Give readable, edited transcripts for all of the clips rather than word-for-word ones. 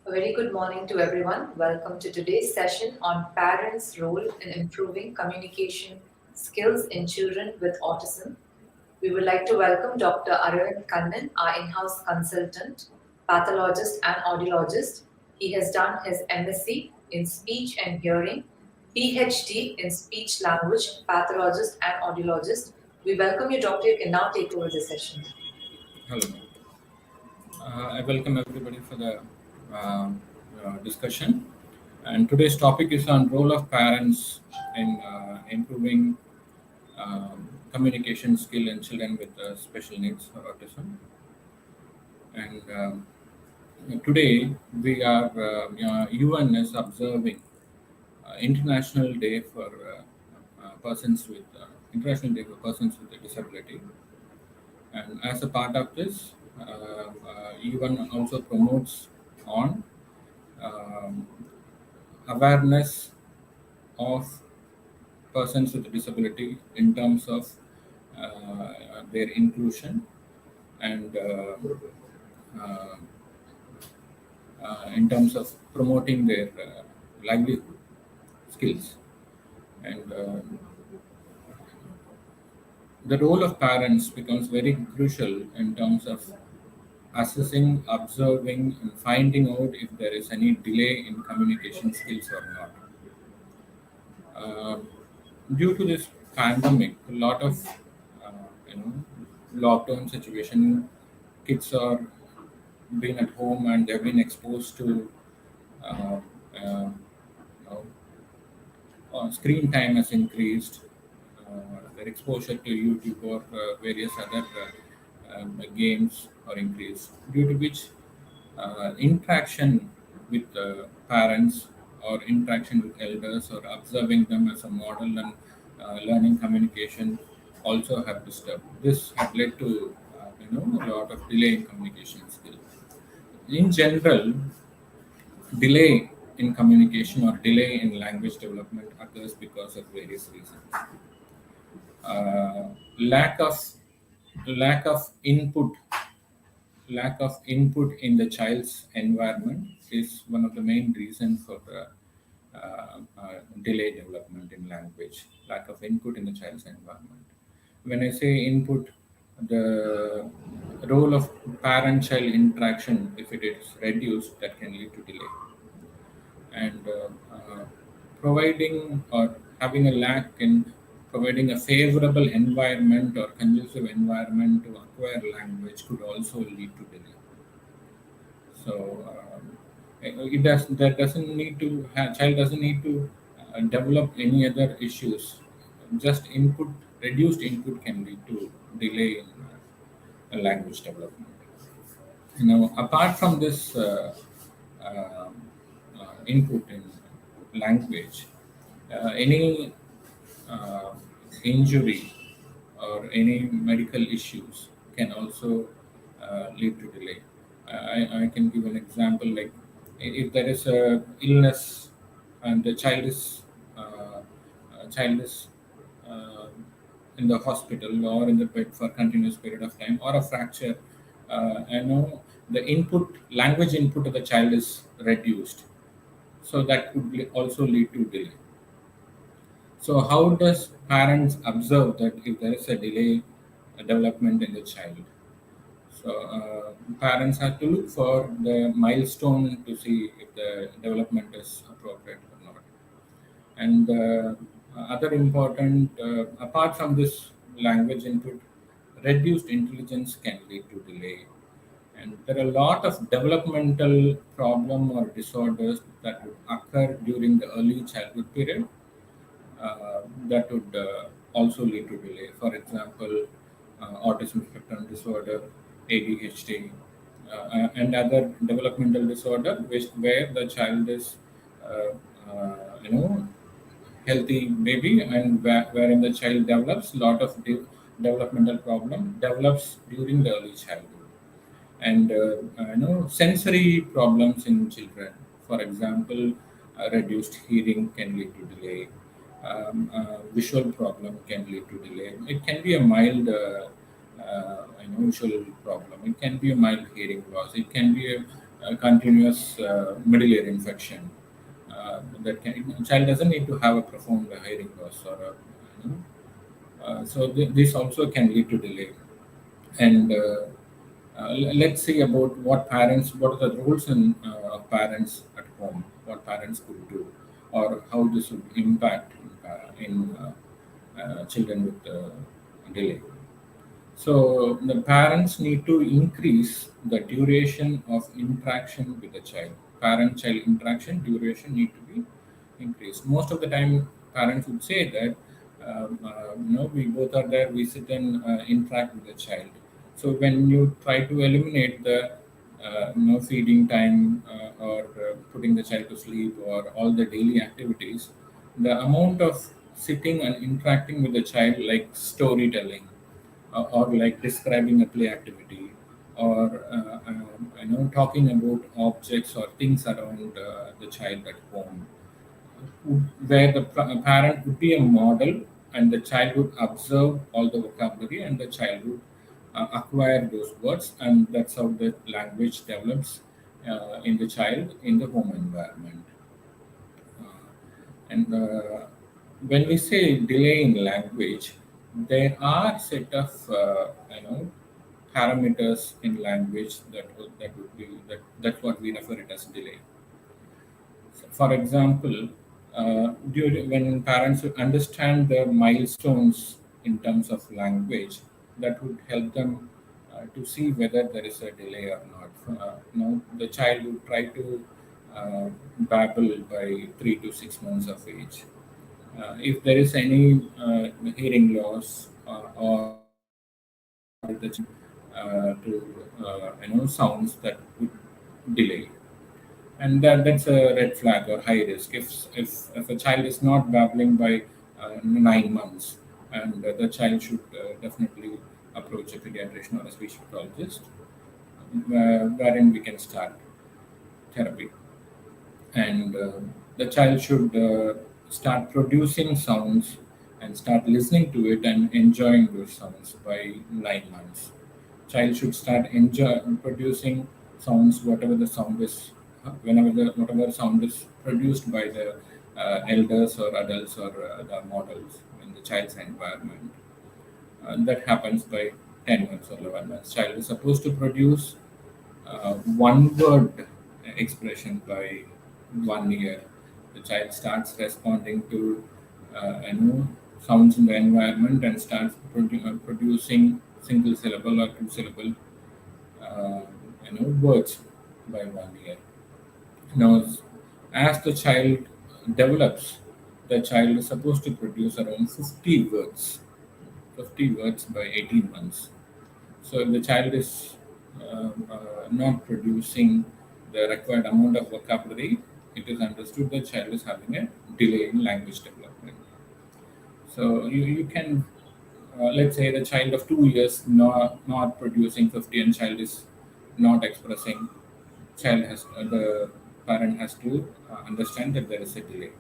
A very good morning to everyone. Welcome to today's session on parents' role in improving communication skills in children with autism. We would like to welcome Dr. Arvind Kannan, our in-house consultant, pathologist and audiologist. He has done his MSc in speech and hearing, PhD in speech language pathologist and audiologist. We welcome you, Doctor. You can now take over the session. Hello. I welcome everybody for the discussion. And today's topic is on role of parents in improving communication skill in children with special needs or autism. And today we are UN is observing International Day for persons with International Day for persons with a disability. And as a part of this, UN also promotes on um, awareness of persons with disability in terms of their inclusion and uh, in terms of promoting their livelihood skills. And the role of parents becomes very crucial in terms of assessing, observing, and finding out if there is any delay in communication skills or not. Uh, Due to this pandemic, a lot of uh, you know lockdown situation, kids are being at home and they've been exposed to uh, uh, you know, screen time has increased, their exposure to YouTube or various other games are increased, due to which interaction with parents or interaction with elders or observing them as a model and learning communication also have disturbed. This had led to a lot of delay in communication skills. In general, delay in communication or delay in language development occurs because of various reasons. Uh, lack of lack of input lack of input in the child's environment is one of the main reasons for the delay development in language. Lack of input in the child's environment. When I say input, the role of parent-child interaction, if it is reduced, that can lead to delay. And providing or having a lack in providing a favorable environment or conducive environment to acquire language could also lead to delay. So it does that doesn't need to child doesn't need to develop any other issues. Just input, reduced input can lead to delay in language development. Apart from this input in language, any uh, injury or any medical issues can also lead to delay. I can give an example, like if there is a illness and the child is uh, in the hospital or in the bed for continuous period of time, or a fracture, the input language input of the child is reduced, so that could also lead to delay. So how does parents observe that if there is a delay development in the child? So parents have to look for the milestone to see if the development is appropriate or not. And other important, apart from this language input, reduced intelligence can lead to delay. And there are a lot of developmental problem or disorders that would occur during the early childhood period that would also lead to delay. For example, autism spectrum disorder, ADHD, and other developmental disorder, where the child is, uh, you know, healthy baby, and wherein the child develops a lot of developmental problem develops during the early childhood. And sensory problems in children, for example, reduced hearing can lead to delay. Visual problem can lead to delay. It can be a mild visual problem. It can be a mild hearing loss. It can be a continuous middle ear infection. Child doesn't need to have a profound hearing loss or a, you know, this also can lead to delay. And let's see about what are the roles of parents at home, what parents could do, or how this would impact in children with delay. So the parents need to increase the duration of interaction with the child. Parent-child interaction duration need to be increased. Most of the time, parents would say that, we both are there, we sit and interact with the child. So when you try to eliminate the feeding time or putting the child to sleep or all the daily activities, the amount of sitting and interacting with the child, like storytelling, or like describing a play activity, or talking about objects or things around the child at home, where the parent would be a model and the child would observe all the vocabulary and the child would acquire those words, and that's how the language develops in the child in the home environment. And when we say delay in language, there are set of parameters in language that's what we refer it as delay. So, for example, when parents would understand the milestones in terms of language, that would help them to see whether there is a delay or not. The child would try to babble by 3 to 6 months of age. If there is any hearing loss or the to sounds that would delay, and that's a red flag or high risk. If a child is not babbling by 9 months, and the child should definitely approach a pediatrician or a speech pathologist, wherein we can start therapy. And the child should start producing sounds and start listening to it and enjoying those sounds by 9 months. Child should start producing sounds, whatever the sound is, whatever sound is produced by the elders or adults or the models in the child's environment. That happens by 10 months or 11 months. Child is supposed to produce one word expression by 1 year. The child starts responding to sounds in the environment and starts producing single syllable or two syllable uh, words by 1 year. Now, as the child develops, the child is supposed to produce around 50 words by 18 months. So if the child is not producing the required amount of vocabulary, it is understood the child is having a delay in language development. So you can, let's say the child of 2 years not producing 50 and child is not expressing, the parent has to understand that there is a delay.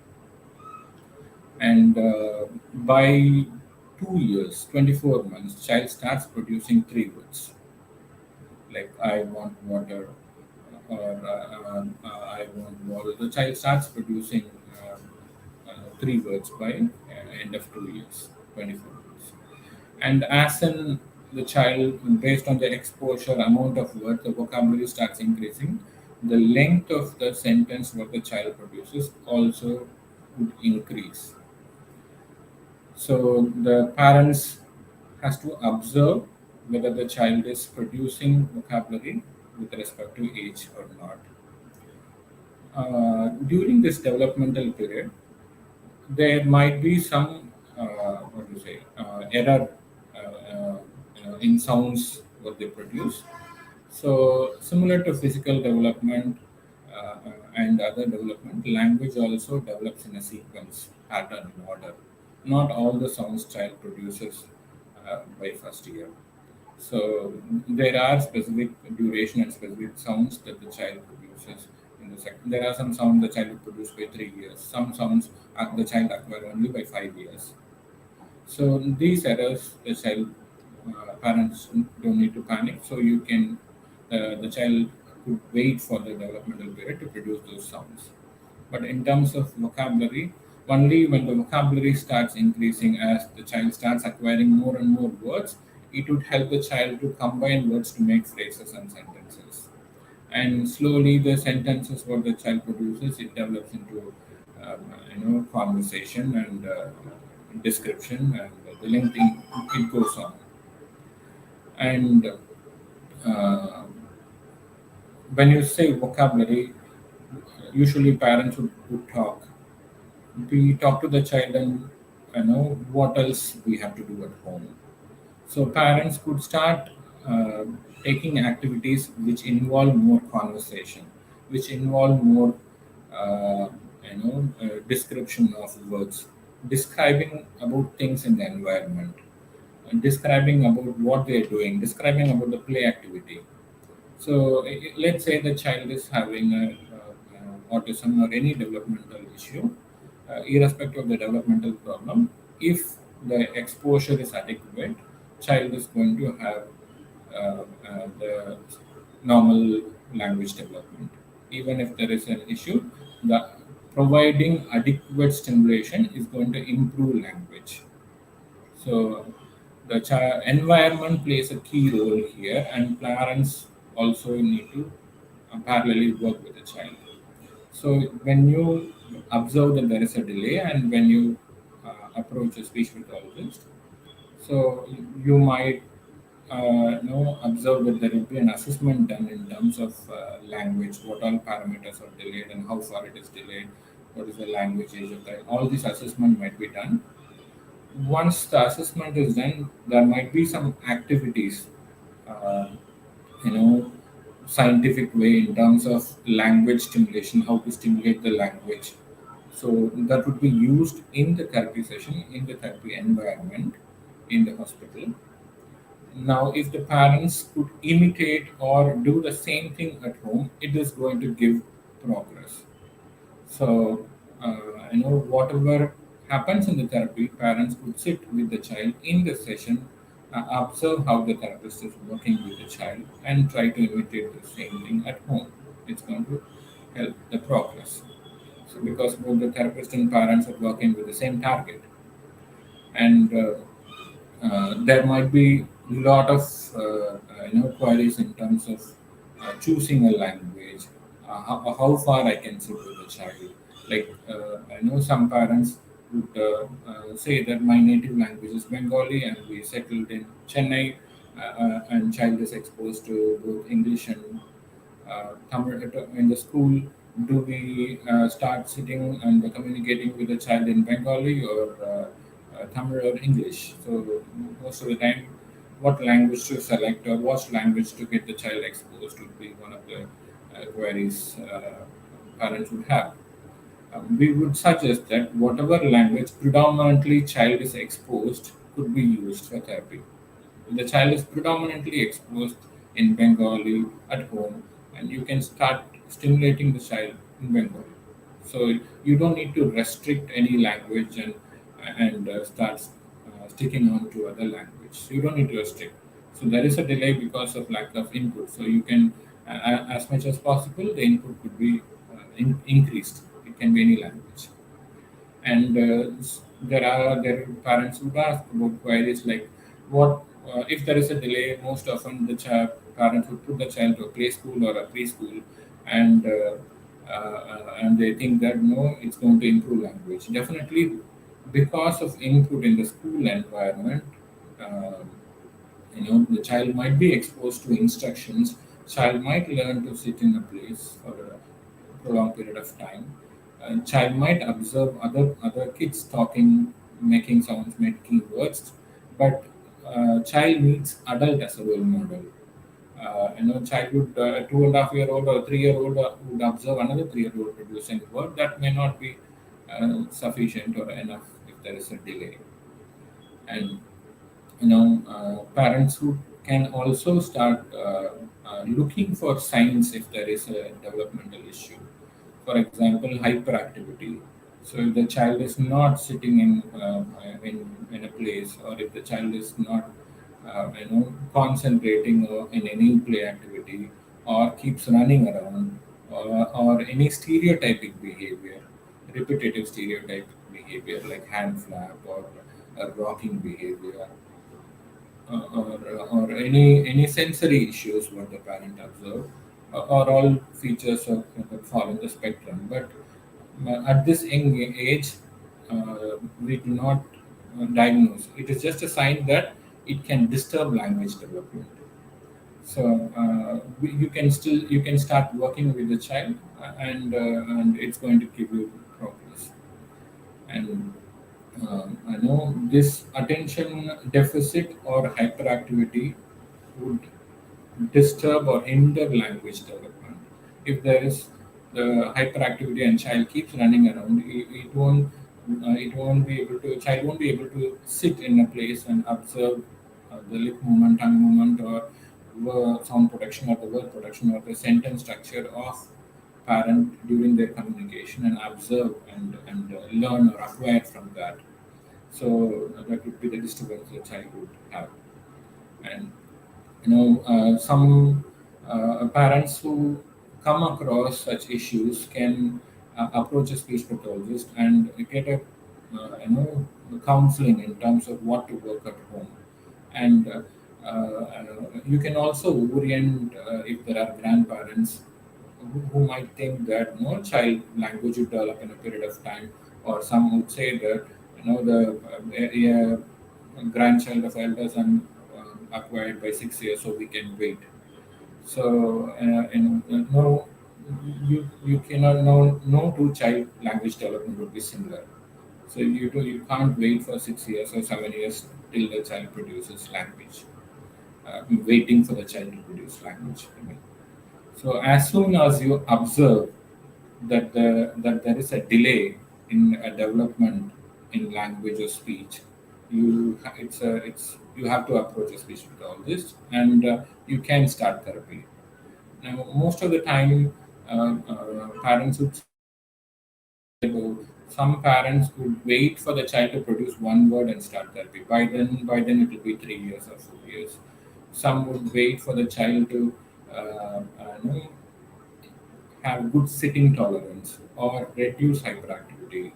And by 2 years, 24 months, child starts producing 3 words, like I want water, or I want water. The child starts producing 3 words by end of 2 years, 24 months. And as in the child, based on the exposure amount of words, the vocabulary starts increasing. The length of the sentence what the child produces also would increase. So the parents has to observe whether the child is producing vocabulary with respect to age or not. During this developmental period, there might be some error in sounds what they produce. So similar to physical development and other development, language also develops in a sequence, pattern, and order. Not all the sounds child produces by first year. So there are specific duration and specific sounds that the child produces in the second. There are some sounds the child will produce by 3 years. Some sounds the child acquire only by 5 years. So these errors, the child parents don't need to panic. So you can the child could wait for the developmental period to produce those sounds. But in terms of vocabulary, only when the vocabulary starts increasing as the child starts acquiring more and more words, it would help the child to combine words to make phrases and sentences. And slowly, the sentences what the child produces, it develops into conversation and description, and the length it goes on. And uh, when you say vocabulary, usually parents would talk. We talk to the child and what else we have to do at home. So parents could start uh, taking activities which involve more conversation, which involve more description of words, describing about things in the environment, and describing about what they're doing, describing about the play activity. So let's say the child is having autism or any developmental issue, irrespective of the developmental problem. If the exposure is adequate, child is going to have the normal language development. Even if there is an issue, the providing adequate stimulation is going to improve language. So the environment plays a key role here, and parents also need to parallelly work with the child. So when you observe that there is a delay, and when you approach a speech pathologist, so you might observe that there will be an assessment done in terms of language, what all parameters are delayed and how far it is delayed, what is the language age of that. All this assessment might be done. Once the assessment is done, there might be some activities, uh, you know, scientific way in terms of language stimulation, how to stimulate the language. So that would be used in the therapy session, in the therapy environment, in the hospital. Now, if the parents could imitate or do the same thing at home, it is going to give progress. So, whatever happens in the therapy, parents could sit with the child in the session, observe how the therapist is working with the child, and try to imitate the same thing at home. It's going to help the progress. So, because both the therapist and parents are working with the same target, and there might be a lot of queries in terms of choosing a language, how far I can sit with the child. Like I know some parents would say that my native language is Bengali and we settled in Chennai, and child is exposed to both English and Tamil in the school. Do we start sitting and communicating with the child in Bengali or Tamil or English? So most of the time, what language to select or what language to get the child exposed would be one of the queries parents would have. We would suggest that whatever language predominantly child is exposed could be used for therapy. If the child is predominantly exposed in Bengali at home, and you can start stimulating the child in Bengali. So you don't need to restrict any language and start sticking on to other language. So you don't need to restrict. So there is a delay because of lack of input. So you can, as much as possible, the input could be increased. It can be any language. And there are parents who ask about queries like what if there is a delay. Most often the parents would put the child to a play school or a preschool, and and they think that no, it's going to improve language. Definitely, because of input in the school environment, uh, the child might be exposed to instructions. Child might learn to sit in a place for a prolonged period of time. Child might observe other kids talking, making sounds, making words, but child needs adult as a role model. Childhood 2.5-year-old or 3-year-old would observe another 3-year-old producing word. That may not be sufficient or enough if there is a delay. And parents who can also start looking for signs if there is a developmental issue. For example, hyperactivity. So if the child is not sitting in a place, or if the child is not concentrating in any play activity, or keeps running around, or any stereotypic behavior, repetitive stereotypic behavior like hand flap or rocking behavior, or any sensory issues what the parent observe, are all features of that fall in the spectrum. But at this young age, we do not diagnose. It is just a sign that it can disturb language development. So you can start working with the child, and it's going to give you progress. And I know this attention deficit or hyperactivity would disturb or hinder language development. If there is hyperactivity and child keeps running around, it won't be able to child won't be able to sit in a place and observe the lip movement, tongue movement, or sound production or the word production or the sentence structure of parent during their communication, and observe and learn or acquire from that. So that would be the disturbance the child would have. And some parents who come across such issues can approach a speech pathologist and get a counseling in terms of what to work at home. And you can also orient if there are grandparents who might think that no child language would develop in a period of time, or some would say that the a grandchild of elders and acquired by 6 years, so we can wait. So no, you cannot no two child language development would be similar. So you can't wait for 6 years or 7 years till the child produces language. Waiting for the child to produce language. I mean. So as soon as you observe that there is a delay in a development in language or speech, you have to approach a speech pathologist, and you can start therapy. Now, most of the time, parents would some parents would wait for the child to produce one word and start therapy. By then it will be 3 years or 4 years. Some would wait for the child to have good sitting tolerance or reduce hyperactivity,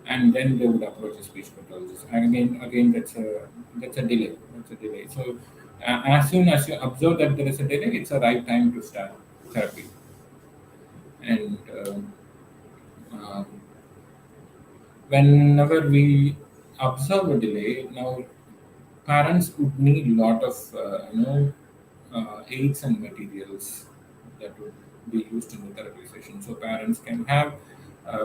and then they would approach a speech pathologist. And again, that's a delay. That's a delay. So as soon as you observe that there is a delay, it's the right time to start therapy. And whenever we observe a delay, now parents would need a lot of aids and materials that would be used in the therapy session. So parents can have,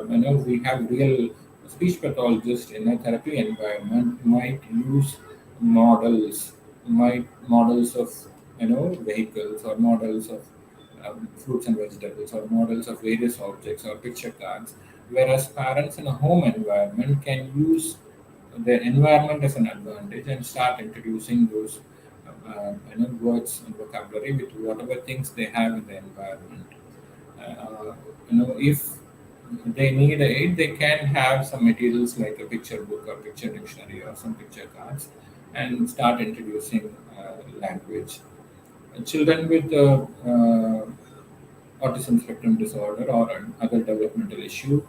we have real speech pathologists in a therapy environment might use models, might models of vehicles, or models of fruits and vegetables, or models of various objects or picture cards, whereas parents in a home environment can use the environment as an advantage and start introducing those words and vocabulary with whatever things they have in the environment. If they need aid, they can have some materials like a picture book or picture dictionary or some picture cards, and start introducing language. Children with autism spectrum disorder or other developmental issue,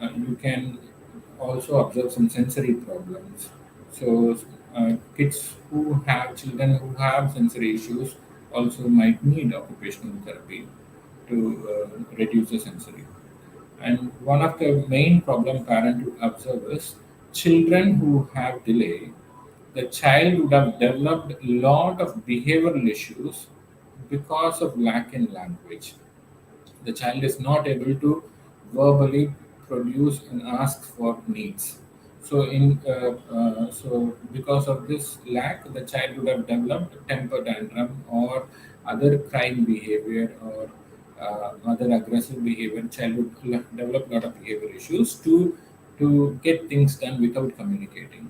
you can also observe some sensory problems. So kids who have children who have sensory issues also might need occupational therapy to reduce the sensory. And one of the main problem parent would observe is children who have delay. The child would have developed a lot of behavioral issues because of lack in language. The child is not able to verbally produce and ask for needs. So because of this lack, the child would have developed temper tantrum or other crying behavior, or other aggressive behavior. Child would develop a lot of behavior issues to get things done without communicating.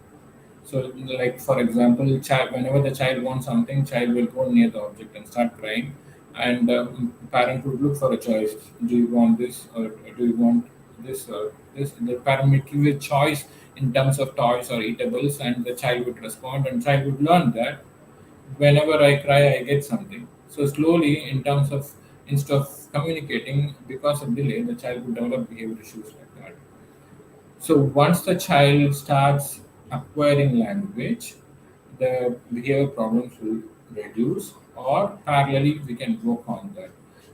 So, like for example, whenever the child wants something, child will go near the object and start crying, and parent would look for a choice. Do you want this, or do you want this, or this? The parent would give a choice in terms of toys or eatables, and the child would respond, and child would learn that whenever I cry, I get something. So slowly, in terms of instead of communicating, because of delay, the child would develop behavior issues like that. So once the child starts acquiring language, the behavior problems will reduce, or parallelly we can work on that.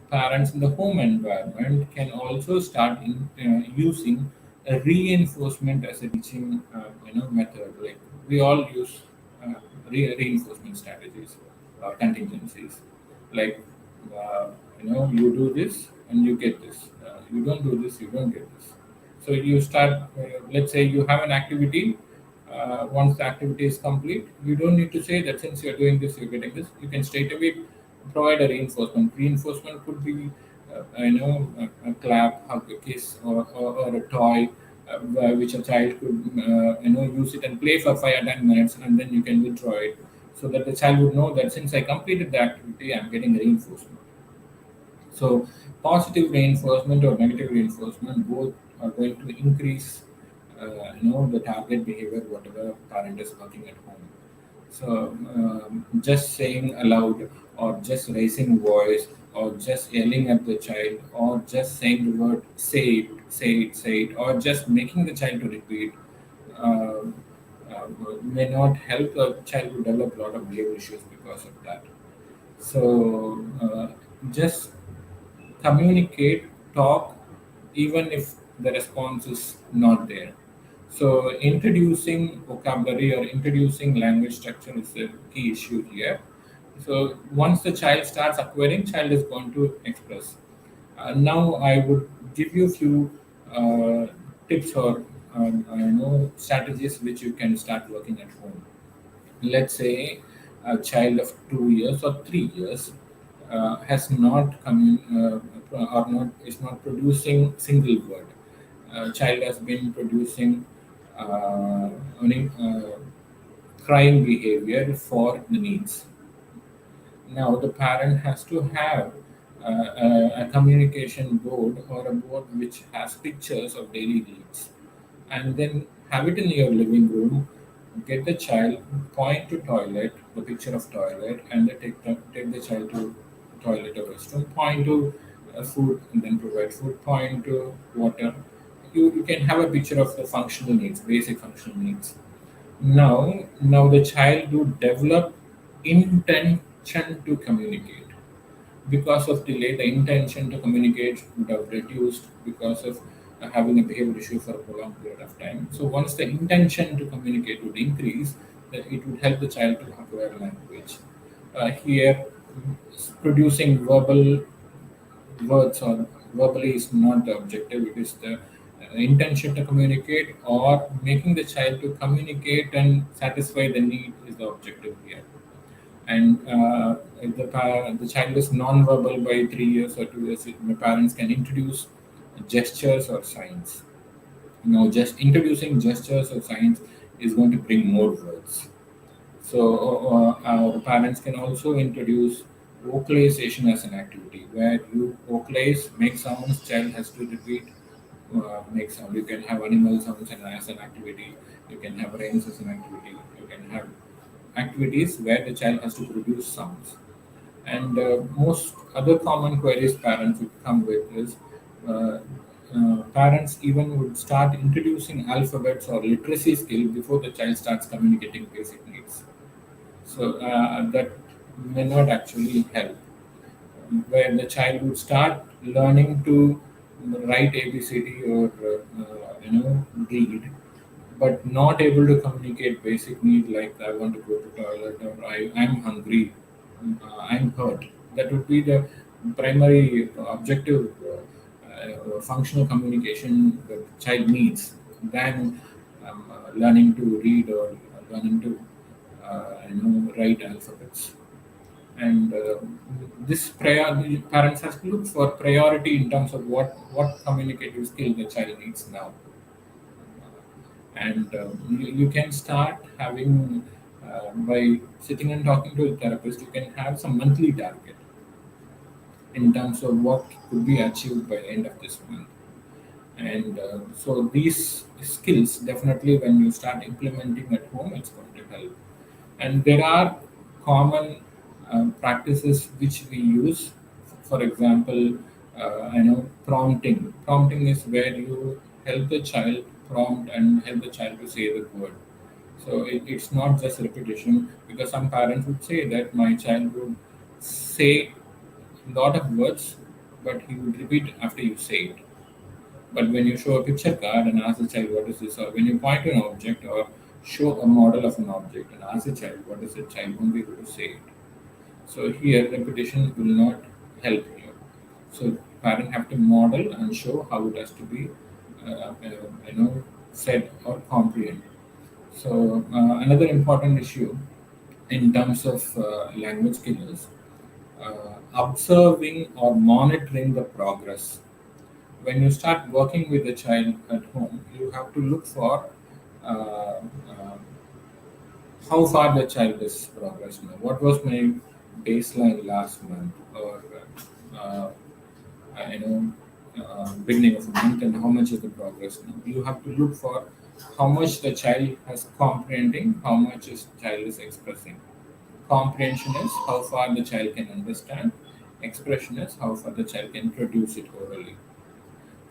Parents in the home environment can also start using a reinforcement as a teaching method. Like we all use reinforcement strategies, contingencies. Like uh, you do this and you get this. You don't do this, you don't get this. So you start, let's say you have an activity. Once the activity is complete, you don't need to say that since you're doing this, you're getting this. You can straight away provide a reinforcement. Reinforcement could be, a clap, hug, a kiss, or a toy, which a child could, use it and play for 5 or 10 minutes, and then you can withdraw it, so that the child would know that since I completed the activity, I'm getting reinforcement. So positive reinforcement or negative reinforcement both are going to increase, the target behavior, whatever parent is working at home. So just saying aloud, or just raising voice, or just yelling at the child, or just saying the word say it, say it, say it, or just making the child to repeat, uh, uh, may not help the child to develop a lot of behavior issues because of that. So just communicate, talk, even if the response is not there. So introducing vocabulary or introducing language structure is the key issue here. So once the child starts acquiring, child is going to express. Now I would give you a few tips or strategies which you can start working at home. Let's say a child of 2 years or 3 years has not or not is not producing single word. Child has been producing only crying behavior for the needs. Now the parent has to have a communication board, or a board which has pictures of daily needs, and then have it in your living room. Get the child, point to toilet, the picture of toilet, and then take the child to toilet or restroom. Point to food, and then provide food. Point to water. You can have a picture of the functional needs, basic functional needs. Now the child would develop intention to communicate. Because of delay, the intention to communicate would have reduced because of having a behavior issue for a prolonged period of time. So once the intention to communicate would increase, then it would help the child to acquire language. Here, producing verbal words or verbally is not the objective. It is the intention to communicate, or making the child to communicate and satisfy the need is the objective here. And if the child is non-verbal by 3 years or 2 years, the parents can introduce gestures or signs. Just introducing gestures or signs is going to bring more words. So our parents can also introduce vocalization as an activity, where you vocalize, make sounds, child has to repeat, make sound. You can have animal sounds as an activity. You can have rhymes as an activity. You can have activities where the child has to produce sounds. And most other common queries parents would come with is, uh, parents even would start introducing alphabets or literacy skill before the child starts communicating basic needs. So that may not actually help, where the child would start learning to write ABCD or read, but not able to communicate basic need like I want to go to toilet, or I'm hungry, I'm hurt. That would be the primary objective, functional communication that the child needs, than learning to read, or learning to write alphabets. And this the parents has to look for priority in terms of what communicative skill the child needs now. And you can start having, by sitting and talking to a therapist, you can have some monthly target in terms of what could be achieved by the end of this month. And so these skills, definitely when you start implementing at home, it's going to help. And there are common practices which we use For example, I know prompting. Prompting is where you help the child prompt and help the child to say the word. So it's not just repetition, because some parents would say that my child would say a lot of words, but he would repeat after you say it. But when you show a picture card and ask the child what is this, or when you point to an object or show a model of an object and ask the child what is it, child won't be able to say it. So here repetition will not help here. So parent have to model and show how it has to be, said or comprehend. So another important issue in terms of language skills, observing or monitoring the progress. When you start working with the child at home, you have to look for uh, how far the child is progressed now. What was my baseline last month, or uh, you know, beginning of a month, and how much is the progress now? You have to look for how much the child has comprehending, how much is child is expressing. Comprehension is how far the child can understand. Expression is how far the child can produce it orally.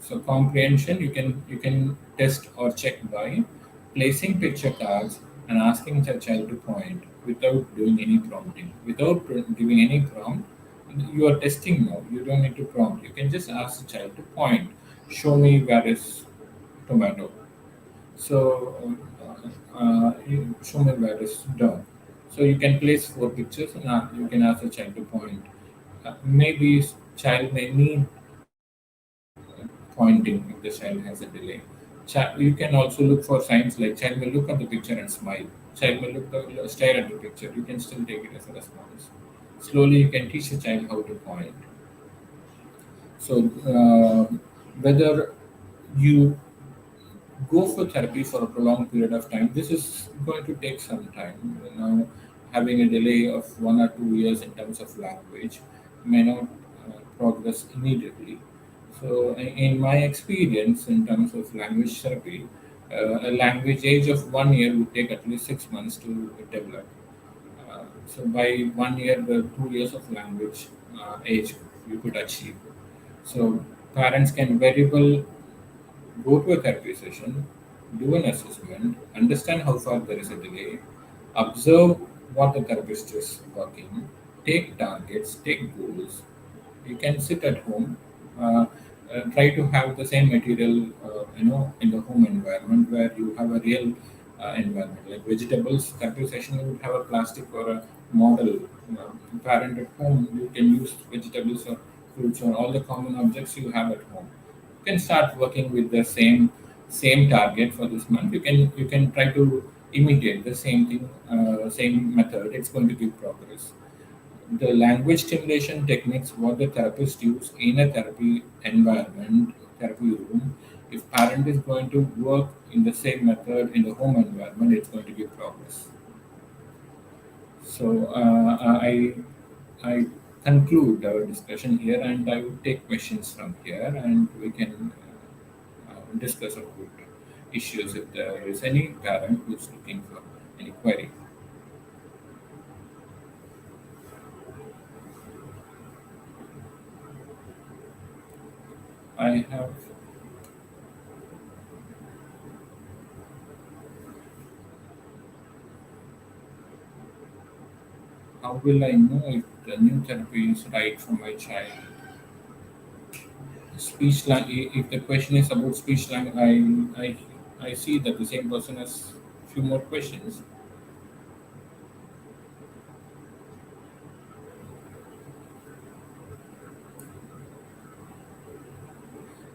So comprehension you can test or check by placing picture cards and asking the child to point without doing any prompting. Without giving any prompt, you are testing now. You don't need to prompt. You can just ask the child to point. Show me where is tomato. So you show me where is dog. So you can place four pictures and you can ask the child to point. Maybe child may need pointing if the child has a delay. You can also look for signs like child may look at the picture and smile. Child may stare at the picture. You can still take it as a response. Slowly, you can teach the child how to point. So whether you go for therapy for a prolonged period of time, this is going to take some time. Having a delay of 1 or 2 years in terms of language may not progress immediately. So, in my experience, in terms of language therapy, a language age of 1 year would take at least 6 months to develop. So, by 1 year, the 2 years of language age you could achieve. So, parents can very well go to a therapy session, do an assessment, understand how far there is a delay, observe what the therapist is working, take targets, take goals. You can sit at home, try to have the same material, in the home environment where you have a real environment. Like vegetables, therapy session, you would have a plastic or a model. Parent at home, you can use vegetables or fruits or all the common objects you have at home. You can start working with the same target for this month. You can try to imitate the same thing, same method. It's going to give progress. The language stimulation techniques what the therapist use in a therapy environment, therapy room, if parent is going to work in the same method in the home environment, it's going to give progress. So I conclude our discussion here, and I will take questions from here, and we can discuss about issues if there is any parent who's looking for any query. I have. How will I know if the new therapy is right for my child? Speech language. If the question is about speech language, I see that the same person has few more questions.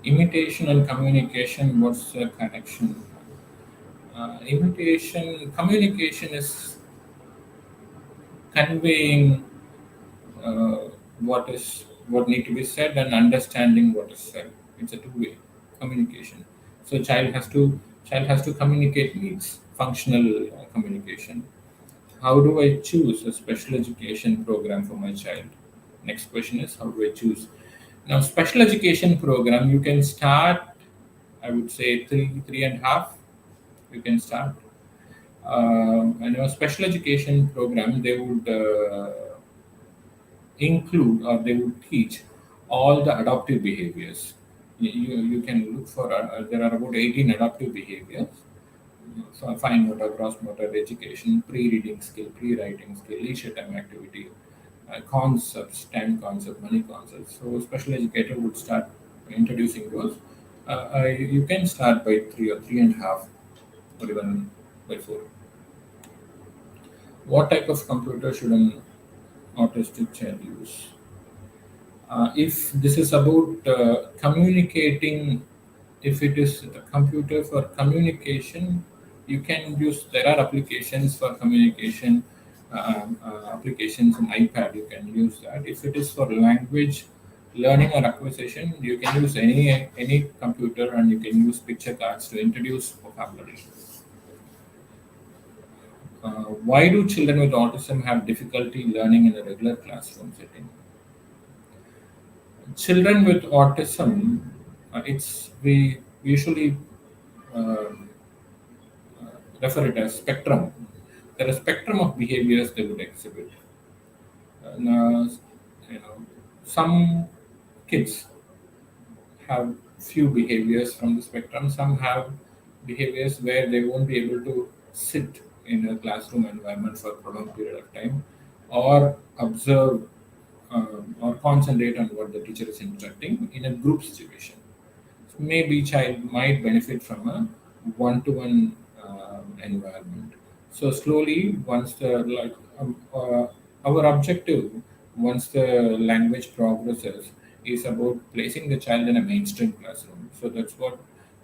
Imitation and communication. What's the connection? Imitation communication is conveying what need to be said and understanding what is said. It's a two-way communication. So child has to communicate needs, functional communication. How do I choose a special education program for my child? Next question is, how do I choose? Now, special education program, you can start, I would say, three and a half. You can start. And a special education program, they would include or they would teach all the adaptive behaviors. You can look for, there are about 18 adaptive behaviors. So fine motor, gross motor, education, pre-reading skill, pre-writing skill, leisure time activity, concepts, time concept, money concepts. So special educator would start introducing those. You can start by 3 or 3.5 or even by 4. What type of computer should an autistic child use? If this is about communicating, if it is a computer for communication, you can use, there are applications for communication, applications in iPad, you can use that. If it is for language learning or acquisition, you can use any computer, and you can use picture cards to introduce vocabulary. Why do children with autism have difficulty learning in a regular classroom setting? Children with autism, it's we usually um, refer it as spectrum. There are a spectrum of behaviors they would exhibit. Now, some kids have few behaviors from the spectrum. Some have behaviors where they won't be able to sit in a classroom environment for a prolonged period of time, or observe or concentrate on what the teacher is instructing in a group situation. So maybe child might benefit from a one-to-one environment. So slowly, once the our objective, once the language progresses, is about placing the child in a mainstream classroom. So that's what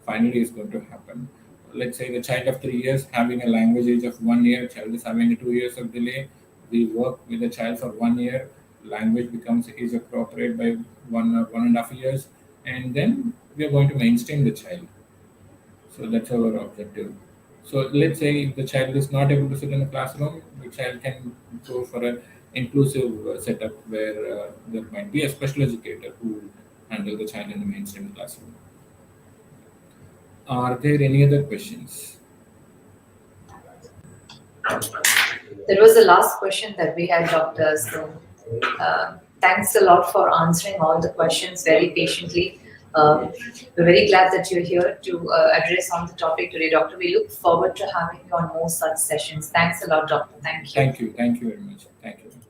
finally is going to happen. Let's say the child of 3 years having a language age of 1 year, child is having a 2 years of delay. We work with the child for 1 year, language becomes age appropriate by 1 or 1.5 years, and then we are going to mainstream the child. So that's our objective. So let's say if the child is not able to sit in a classroom, the child can go for an inclusive setup where there might be a special educator who will handle the child in the mainstream classroom. Are there any other questions? That was the last question that we had, Doctor. So, thanks a lot for answering all the questions very patiently. We're very glad that you're here to address on the topic today, Doctor. We look forward to having you on more such sessions. Thanks a lot, Doctor. Thank you. Thank you very much. Thank you.